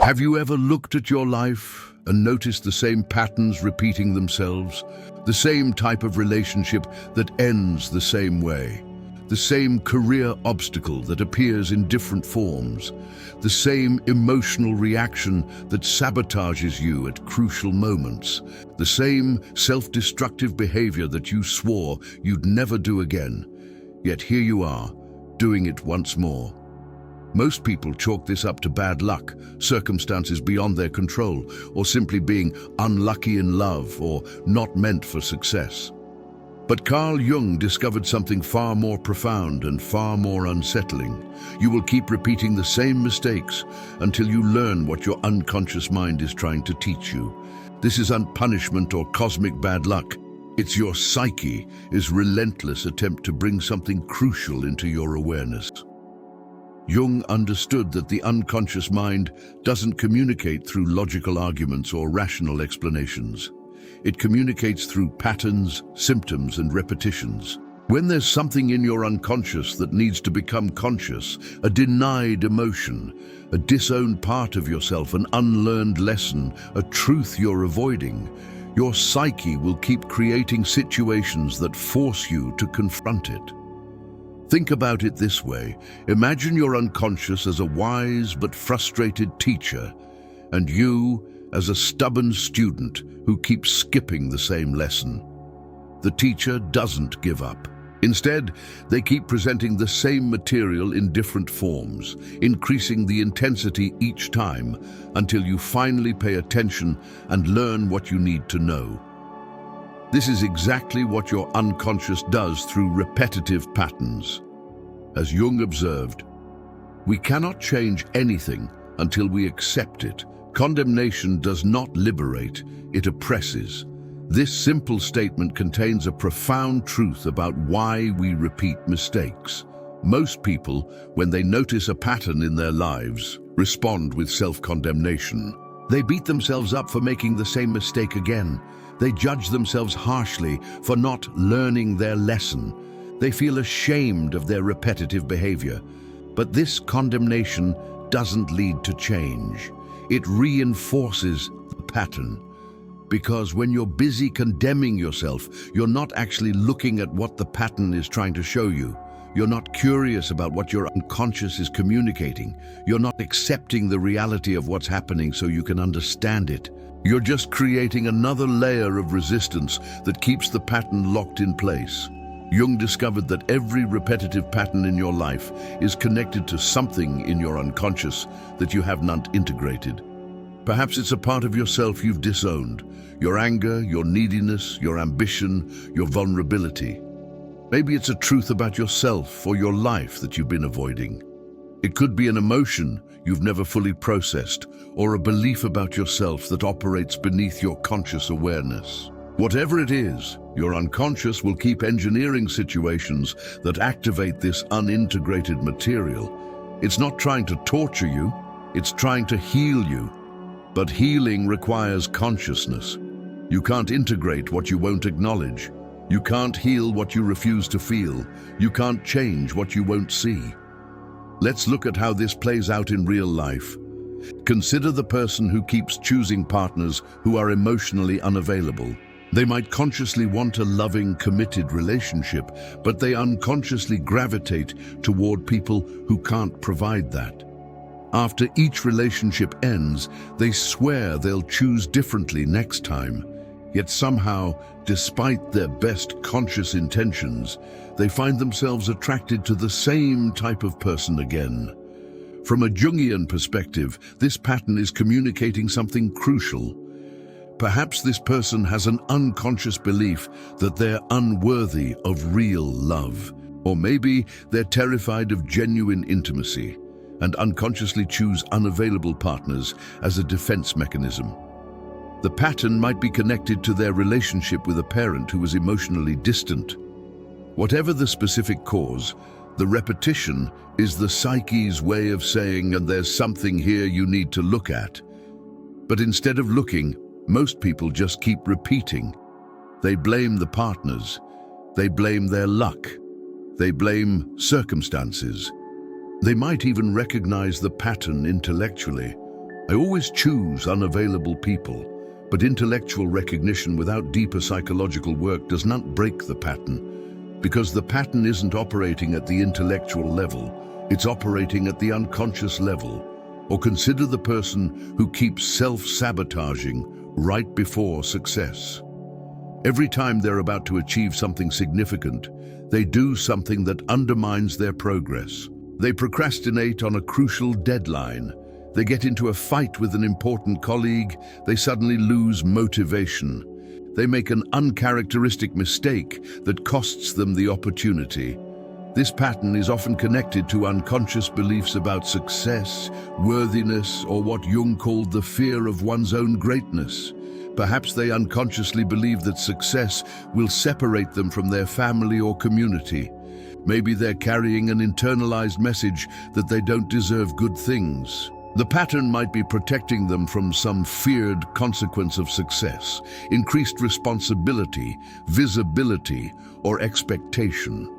Have you ever looked at your life and noticed the same patterns repeating themselves? The same type of relationship that ends the same way? The same career obstacle that appears in different forms? The same emotional reaction that sabotages you at crucial moments? The same self-destructive behavior that you swore you'd never do again? Yet here you are, doing it once more. Most people chalk this up to bad luck, circumstances beyond their control, or simply being unlucky in love or not meant for success. But Carl Jung discovered something far more profound and far more unsettling. You will keep repeating the same mistakes until you learn what your unconscious mind is trying to teach you. This isn't punishment or cosmic bad luck. It's your psyche's relentless attempt to bring something crucial into your awareness. Jung understood that the unconscious mind doesn't communicate through logical arguments or rational explanations. It communicates through patterns, symptoms, and repetitions. When there's something in your unconscious that needs to become conscious, a denied emotion, a disowned part of yourself, an unlearned lesson, a truth you're avoiding, your psyche will keep creating situations that force you to confront it. Think about it this way. Imagine your unconscious as a wise but frustrated teacher, and you as a stubborn student who keeps skipping the same lesson. The teacher doesn't give up. Instead, they keep presenting the same material in different forms, increasing the intensity each time until you finally pay attention and learn what you need to know. This is exactly what your unconscious does through repetitive patterns. As Jung observed, we cannot change anything until we accept it. Condemnation does not liberate, it oppresses. This simple statement contains a profound truth about why we repeat mistakes. Most people, when they notice a pattern in their lives, respond with self-condemnation. They beat themselves up for making the same mistake again. They judge themselves harshly for not learning their lesson. They feel ashamed of their repetitive behavior. But this condemnation doesn't lead to change. It reinforces the pattern. Because when you're busy condemning yourself, you're not actually looking at what the pattern is trying to show you. You're not curious about what your unconscious is communicating. You're not accepting the reality of what's happening so you can understand it. You're just creating another layer of resistance that keeps the pattern locked in place. Jung discovered that every repetitive pattern in your life is connected to something in your unconscious that you have not integrated. Perhaps it's a part of yourself you've disowned, your anger, your neediness, your ambition, your vulnerability. Maybe it's a truth about yourself or your life that you've been avoiding. It could be an emotion you've never fully processed, or a belief about yourself that operates beneath your conscious awareness. Whatever it is, your unconscious will keep engineering situations that activate this unintegrated material. It's not trying to torture you, it's trying to heal you. But healing requires consciousness. You can't integrate what you won't acknowledge. You can't heal what you refuse to feel. You can't change what you won't see. Let's look at how this plays out in real life. Consider the person who keeps choosing partners who are emotionally unavailable. They might consciously want a loving, committed relationship, but they unconsciously gravitate toward people who can't provide that. After each relationship ends, they swear they'll choose differently next time. Yet somehow, despite their best conscious intentions, they find themselves attracted to the same type of person again. From a Jungian perspective, this pattern is communicating something crucial. Perhaps this person has an unconscious belief that they're unworthy of real love. Or maybe they're terrified of genuine intimacy and unconsciously choose unavailable partners as a defense mechanism. The pattern might be connected to their relationship with a parent who was emotionally distant. Whatever the specific cause, the repetition is the psyche's way of saying, and there's something here you need to look at. But instead of looking, most people just keep repeating. They blame the partners. They blame their luck. They blame circumstances. They might even recognize the pattern intellectually, I always choose unavailable people, but intellectual recognition without deeper psychological work does not break the pattern, because the pattern isn't operating at the intellectual level, it's operating at the unconscious level. Or consider the person who keeps self-sabotaging right before success. Every time they're about to achieve something significant, they do something that undermines their progress. They procrastinate on a crucial deadline. They get into a fight with an important colleague. They suddenly lose motivation. They make an uncharacteristic mistake that costs them the opportunity. This pattern is often connected to unconscious beliefs about success, worthiness, or what Jung called the fear of one's own greatness. Perhaps they unconsciously believe that success will separate them from their family or community. Maybe they're carrying an internalized message that they don't deserve good things. The pattern might be protecting them from some feared consequence of success, increased responsibility, visibility, or expectation.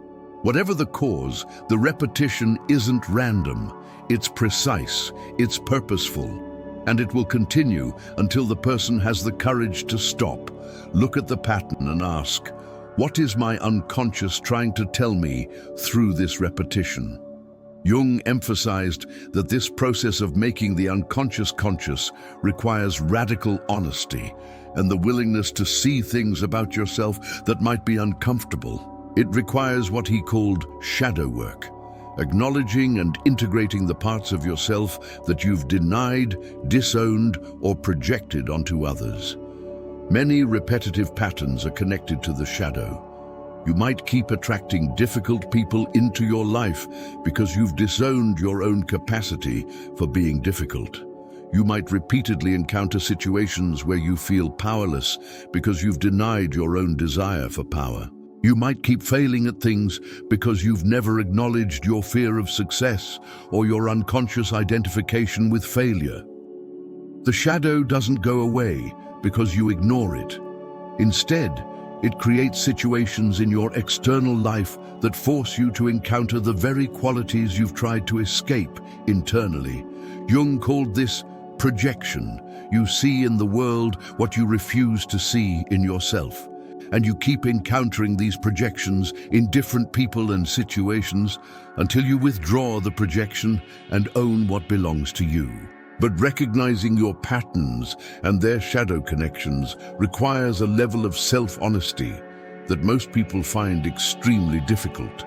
Whatever the cause, the repetition isn't random, it's precise, it's purposeful, and it will continue until the person has the courage to stop, look at the pattern and ask, what is my unconscious trying to tell me through this repetition? Jung emphasized that this process of making the unconscious conscious requires radical honesty and the willingness to see things about yourself that might be uncomfortable. It requires what he called shadow work, acknowledging and integrating the parts of yourself that you've denied, disowned, or projected onto others. Many repetitive patterns are connected to the shadow. You might keep attracting difficult people into your life because you've disowned your own capacity for being difficult. You might repeatedly encounter situations where you feel powerless because you've denied your own desire for power. You might keep failing at things because you've never acknowledged your fear of success or your unconscious identification with failure. The shadow doesn't go away because you ignore it. Instead, it creates situations in your external life that force you to encounter the very qualities you've tried to escape internally. Jung called this projection. You see in the world what you refuse to see in yourself. And you keep encountering these projections in different people and situations until you withdraw the projection and own what belongs to you. But recognizing your patterns and their shadow connections requires a level of self-honesty that most people find extremely difficult.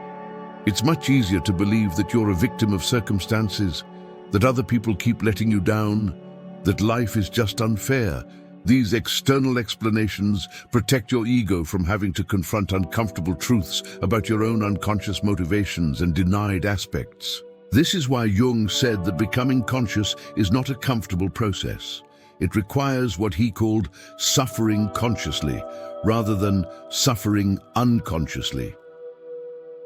It's much easier to believe that you're a victim of circumstances, that other people keep letting you down, that life is just unfair. These external explanations protect your ego from having to confront uncomfortable truths about your own unconscious motivations and denied aspects. This is why Jung said that becoming conscious is not a comfortable process. It requires what he called suffering consciously, rather than suffering unconsciously.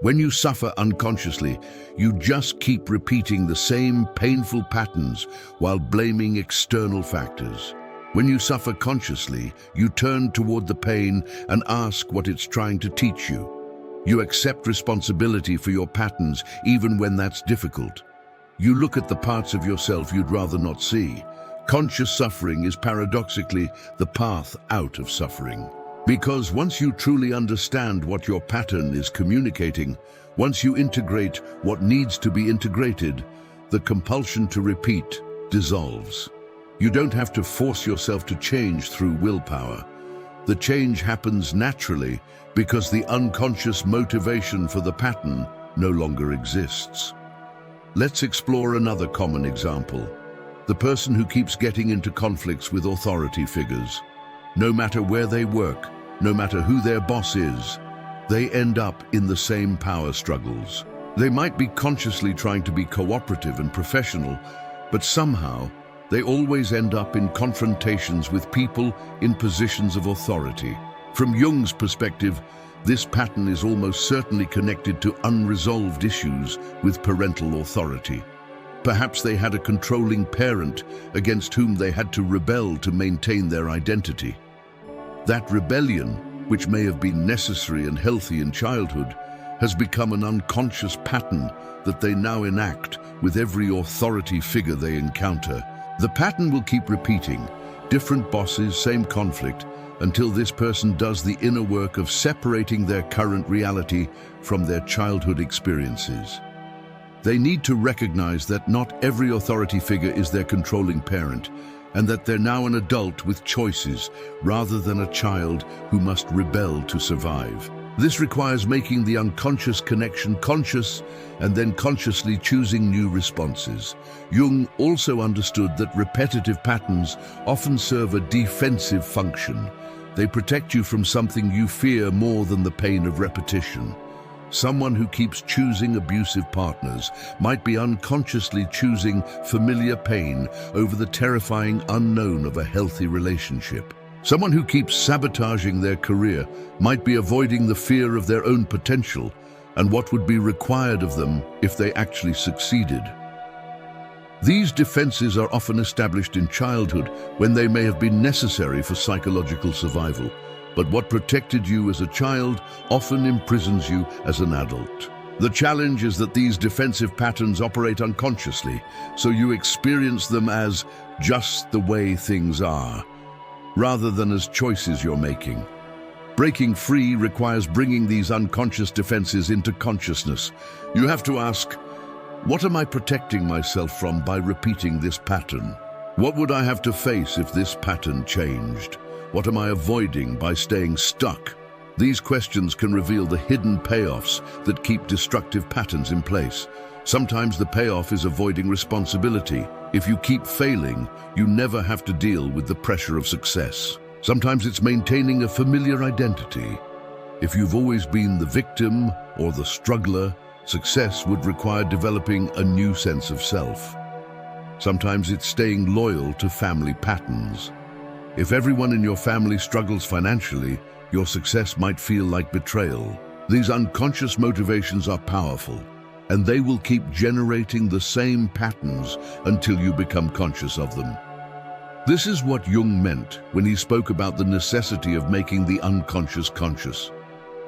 When you suffer unconsciously, you just keep repeating the same painful patterns while blaming external factors. When you suffer consciously, you turn toward the pain and ask what it's trying to teach you. You accept responsibility for your patterns even when that's difficult. You look at the parts of yourself you'd rather not see. Conscious suffering is paradoxically the path out of suffering. Because once you truly understand what your pattern is communicating, once you integrate what needs to be integrated, the compulsion to repeat dissolves. You don't have to force yourself to change through willpower. The change happens naturally because the unconscious motivation for the pattern no longer exists. Let's explore another common example. The person who keeps getting into conflicts with authority figures. No matter where they work, no matter who their boss is, they end up in the same power struggles. They might be consciously trying to be cooperative and professional, but somehow they always end up in confrontations with people in positions of authority. From Jung's perspective, this pattern is almost certainly connected to unresolved issues with parental authority. Perhaps they had a controlling parent against whom they had to rebel to maintain their identity. That rebellion, which may have been necessary and healthy in childhood, has become an unconscious pattern that they now enact with every authority figure they encounter. The pattern will keep repeating, different bosses, same conflict, until this person does the inner work of separating their current reality from their childhood experiences. They need to recognize that not every authority figure is their controlling parent, and that they're now an adult with choices rather than a child who must rebel to survive. This requires making the unconscious connection conscious and then consciously choosing new responses. Jung also understood that repetitive patterns often serve a defensive function. They protect you from something you fear more than the pain of repetition. Someone who keeps choosing abusive partners might be unconsciously choosing familiar pain over the terrifying unknown of a healthy relationship. Someone who keeps sabotaging their career might be avoiding the fear of their own potential and what would be required of them if they actually succeeded. These defenses are often established in childhood when they may have been necessary for psychological survival, but what protected you as a child often imprisons you as an adult. The challenge is that these defensive patterns operate unconsciously, so you experience them as just the way things are, rather than as choices you're making. Breaking free requires bringing these unconscious defenses into consciousness. You have to ask, what am I protecting myself from by repeating this pattern? What would I have to face if this pattern changed? What am I avoiding by staying stuck? These questions can reveal the hidden payoffs that keep destructive patterns in place. Sometimes the payoff is avoiding responsibility. If you keep failing, you never have to deal with the pressure of success. Sometimes it's maintaining a familiar identity. If you've always been the victim or the struggler, success would require developing a new sense of self. Sometimes it's staying loyal to family patterns. If everyone in your family struggles financially, your success might feel like betrayal. These unconscious motivations are powerful, and they will keep generating the same patterns until you become conscious of them. This is what Jung meant when he spoke about the necessity of making the unconscious conscious.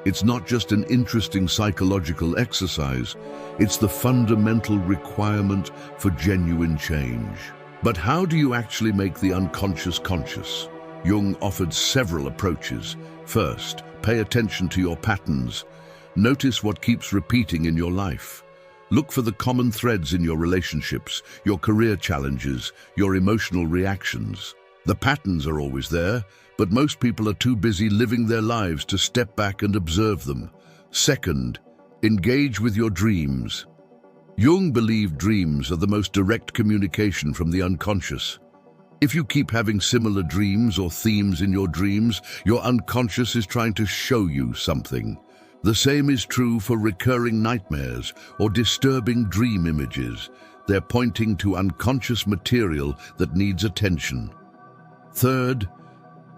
It's not just an interesting psychological exercise, it's the fundamental requirement for genuine change. But how do you actually make the unconscious conscious? Jung offered several approaches. First, pay attention to your patterns. Notice what keeps repeating in your life. Look for the common threads in your relationships, your career challenges, your emotional reactions. The patterns are always there, but most people are too busy living their lives to step back and observe them. Second, engage with your dreams. Jung believed dreams are the most direct communication from the unconscious. If you keep having similar dreams or themes in your dreams, your unconscious is trying to show you something. The same is true for recurring nightmares or disturbing dream images. They're pointing to unconscious material that needs attention. Third,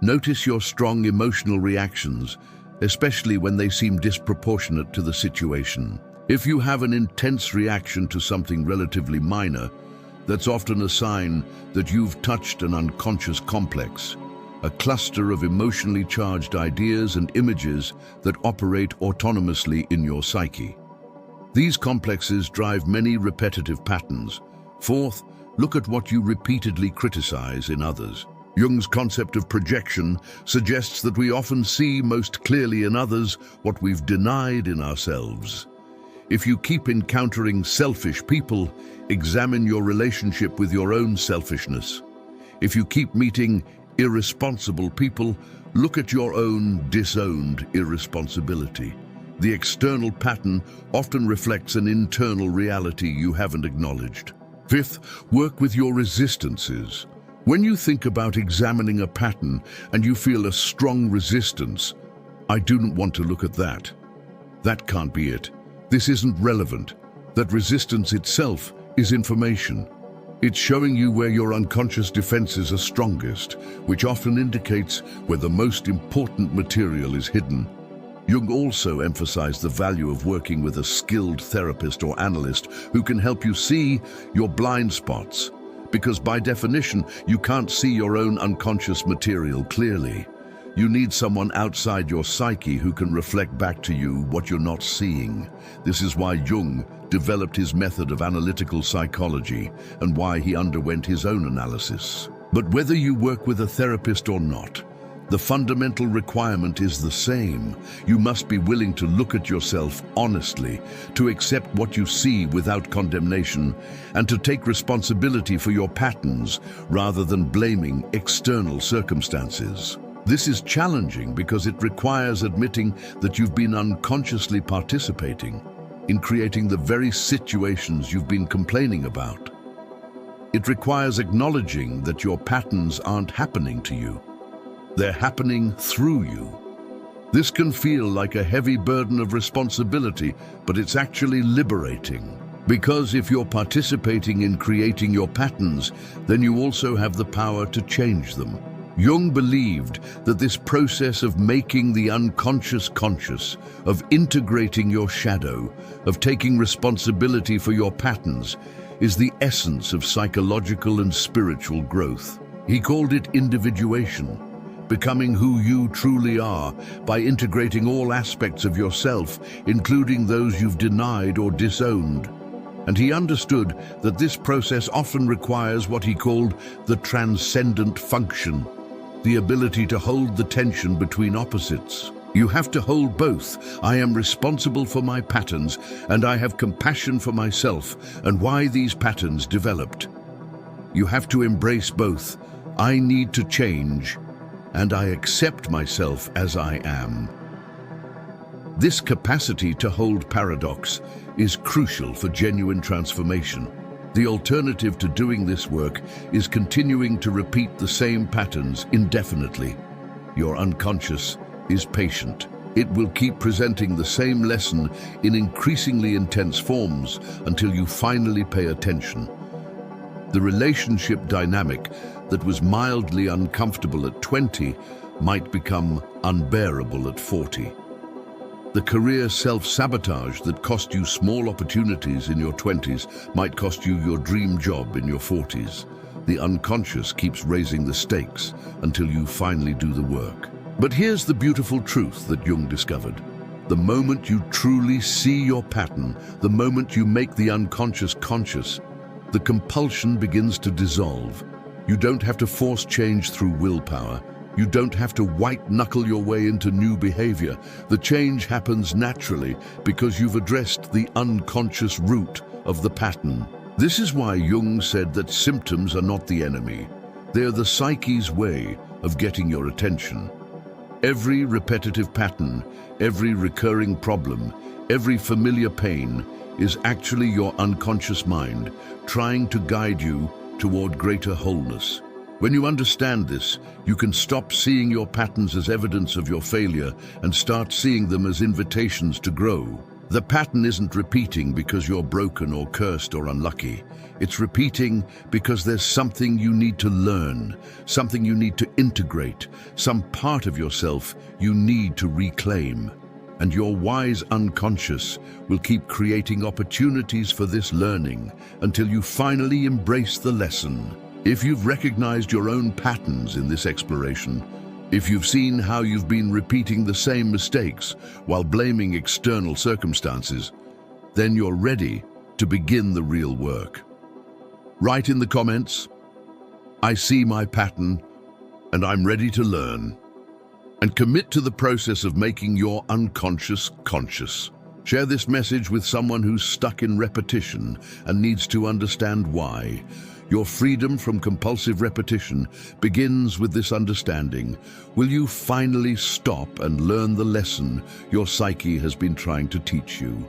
notice your strong emotional reactions, especially when they seem disproportionate to the situation. If you have an intense reaction to something relatively minor, that's often a sign that you've touched an unconscious complex, a cluster of emotionally charged ideas and images that operate autonomously in your psyche. These complexes drive many repetitive patterns. Fourth, look at what you repeatedly criticize in others. Jung's concept of projection suggests that we often see most clearly in others what we've denied in ourselves. If you keep encountering selfish people, examine your relationship with your own selfishness. If you keep meeting irresponsible people, look at your own disowned irresponsibility. The external pattern often reflects an internal reality you haven't acknowledged. Fifth, work with your resistances. When you think about examining a pattern and you feel a strong resistance, I don't want to look at that. That can't be it. This isn't relevant. That resistance itself is information. It's showing you where your unconscious defenses are strongest, which often indicates where the most important material is hidden. Jung also emphasized the value of working with a skilled therapist or analyst who can help you see your blind spots, because by definition, you can't see your own unconscious material clearly. You need someone outside your psyche who can reflect back to you what you're not seeing. This is why Jung developed his method of analytical psychology and why he underwent his own analysis. But whether you work with a therapist or not, the fundamental requirement is the same. You must be willing to look at yourself honestly, to accept what you see without condemnation, and to take responsibility for your patterns rather than blaming external circumstances. This is challenging because it requires admitting that you've been unconsciously participating in creating the very situations you've been complaining about. It requires acknowledging that your patterns aren't happening to you. They're happening through you. This can feel like a heavy burden of responsibility, but it's actually liberating. Because if you're participating in creating your patterns, then you also have the power to change them. Jung believed that this process of making the unconscious conscious, of integrating your shadow, of taking responsibility for your patterns, is the essence of psychological and spiritual growth. He called it individuation, becoming who you truly are by integrating all aspects of yourself, including those you've denied or disowned. And he understood that this process often requires what he called the transcendent function, the ability to hold the tension between opposites. You have to hold both. I am responsible for my patterns, and I have compassion for myself and why these patterns developed. You have to embrace both. I need to change, and I accept myself as I am. This capacity to hold paradox is crucial for genuine transformation. The alternative to doing this work is continuing to repeat the same patterns indefinitely. Your unconscious is patient. It will keep presenting the same lesson in increasingly intense forms until you finally pay attention. The relationship dynamic that was mildly uncomfortable at 20 might become unbearable at 40. The career self-sabotage that cost you small opportunities in your 20s might cost you your dream job in your 40s. The unconscious keeps raising the stakes until you finally do the work. But here's the beautiful truth that Jung discovered. The moment you truly see your pattern, the moment you make the unconscious conscious, the compulsion begins to dissolve. You don't have to force change through willpower. You don't have to white-knuckle your way into new behavior. The change happens naturally because you've addressed the unconscious root of the pattern. This is why Jung said that symptoms are not the enemy. They're the psyche's way of getting your attention. Every repetitive pattern, every recurring problem, every familiar pain is actually your unconscious mind trying to guide you toward greater wholeness. When you understand this, you can stop seeing your patterns as evidence of your failure and start seeing them as invitations to grow. The pattern isn't repeating because you're broken or cursed or unlucky. It's repeating because there's something you need to learn, something you need to integrate, some part of yourself you need to reclaim. And your wise unconscious will keep creating opportunities for this learning until you finally embrace the lesson. If you've recognized your own patterns in this exploration, if you've seen how you've been repeating the same mistakes while blaming external circumstances, then you're ready to begin the real work. Write in the comments, "I see my pattern and I'm ready to learn." And commit to the process of making your unconscious conscious. Share this message with someone who's stuck in repetition and needs to understand why. Your freedom from compulsive repetition begins with this understanding. Will you finally stop and learn the lesson your psyche has been trying to teach you?